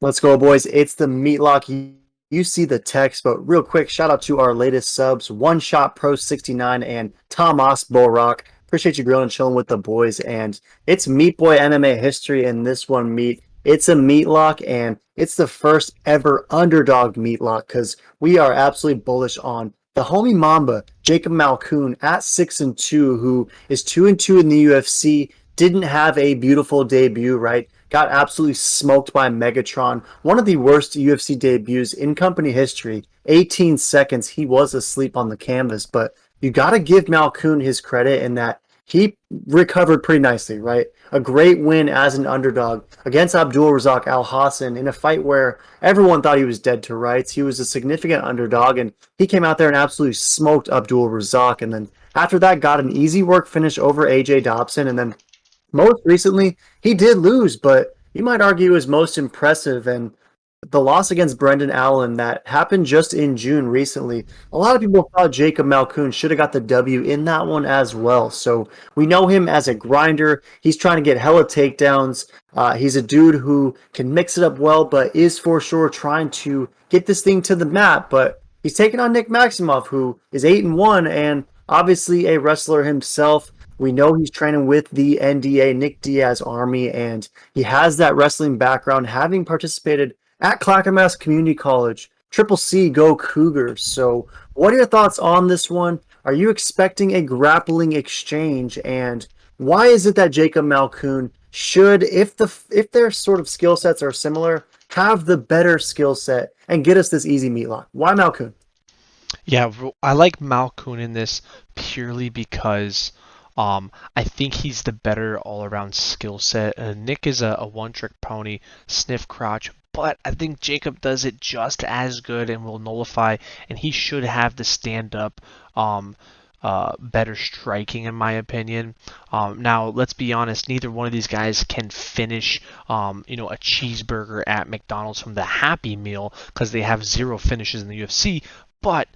Let's go, boys. It's the Meatlock. You see the text, but real quick, shout out to our latest subs, One Shot Pro 69 and Tomas Borak. Appreciate you grilling and chilling with the boys. And it's Meat Boy MMA history in this one, Meat. It's a Meatlock, and it's the first ever underdog Meatlock because we are absolutely bullish on the homie Mamba, Jacob Malkoun, at 6-2, who is 2-2 in the UFC. Didn't have a beautiful debut, right? Got absolutely smoked by Megatron. One of the worst UFC debuts in company history. 18 seconds, he was asleep on the canvas, but you got to give Malkoun his credit in that he recovered pretty nicely, right? A great win as an underdog against Abdul Razak Al Hassan in a fight where everyone thought he was dead to rights. He was a significant underdog, and he came out there and absolutely smoked Abdul Razak. And then after that, got an easy work finish over AJ Dobson, and then most recently, he did lose, but you might argue his most impressive and the loss against Brendan Allen that happened just in June recently. A lot of people thought Jacob Malkoun should have got the W in that one as well. So we know him as a grinder. He's trying to get hella takedowns. He's a dude who can mix it up well, but is for sure trying to get this thing to the mat. But he's taking on Nick Maximov, who is 8-1 and obviously a wrestler himself. We know he's training with the NDA, Nick Diaz Army, and he has that wrestling background, having participated at Clackamas Community College. Triple C, go Cougars. So what are your thoughts on this one? Are you expecting a grappling exchange? And why is it that Jacob Malkoun should, if their sort of skill sets are similar, have the better skill set and get us this easy meatlock? Why Malkoun? Yeah, I like Malkoun in this purely because I think he's the better all-around skill set. Nick is a one-trick pony, sniff crotch, but I think Jacob does it just as good and will nullify, and he should have the stand-up better striking in my opinion. Now, let's be honest, neither one of these guys can finish a cheeseburger at McDonald's from the Happy Meal because they have zero finishes in the UFC, but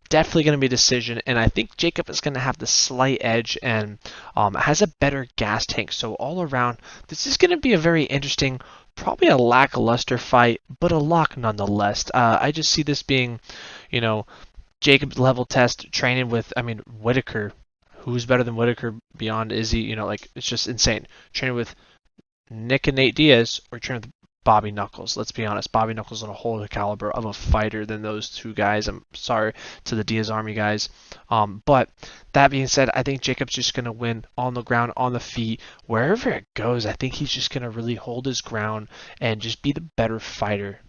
definitely going to be a decision, and I think Jacob is going to have the slight edge and has a better gas tank. So all around, this is going to be a very interesting, probably a lackluster fight, but a lock nonetheless. I just see this being, Jacob's level test training with, Whitaker. Who's better than Whitaker beyond Izzy? It's just insane. Training with Nick and Nate Diaz or training with Bobby Knuckles. Let's be honest, Bobby Knuckles is on a whole other caliber of a fighter than those two guys. I'm sorry to the Diaz Army guys. But that being said, I think Jacob's just going to win on the ground, on the feet, wherever it goes. I think he's just going to really hold his ground and just be the better fighter.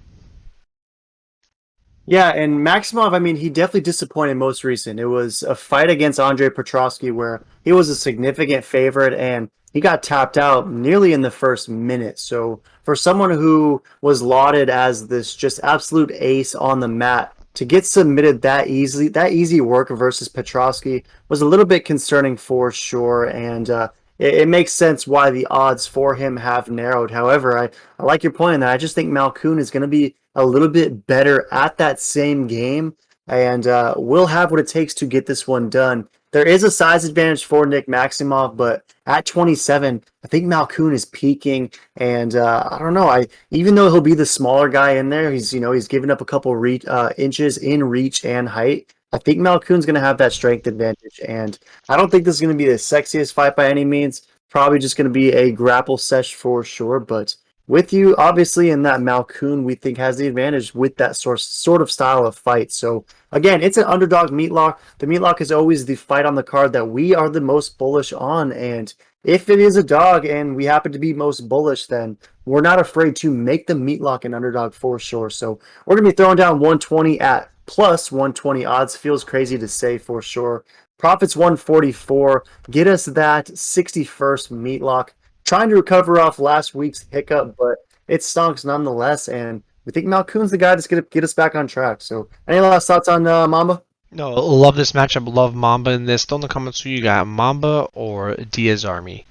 Yeah, and Maximov, he definitely disappointed most recent. It was a fight against Andre Petrosky where he was a significant favorite and he got tapped out nearly in the first minute. So for someone who was lauded as this just absolute ace on the mat, to get submitted that easily, that easy work versus Petrosky was a little bit concerning for sure. And it makes sense why the odds for him have narrowed. However, I like your point in that. I just think Malkoun is going to be a little bit better at that same game and will have what it takes to get this one done. There is a size advantage for Nick Maximov, but at 27, I think Malkoun is peaking, and I don't know. Even though he'll be the smaller guy in there, he's given up a couple inches in reach and height. I think Malkoun's going to have that strength advantage, and I don't think this is going to be the sexiest fight by any means. Probably just going to be a grapple sesh for sure, but with you, obviously, in that Malkoun, we think has the advantage with that sort of style of fight. So, again, it's an underdog meatlock. The meatlock is always the fight on the card that we are the most bullish on. And if it is a dog and we happen to be most bullish, then we're not afraid to make the meatlock an underdog for sure. So, we're going to be throwing down 120 at plus 120 odds. Feels crazy to say for sure. Profits 144. Get us that 61st meatlock. Trying to recover off last week's hiccup, but it stunk nonetheless. And we think Malkoun's the guy that's going to get us back on track. So, any last thoughts on Mamba? No, love this matchup. Love Mamba in this. Throw in the comments who you got, Mamba or Diaz Army.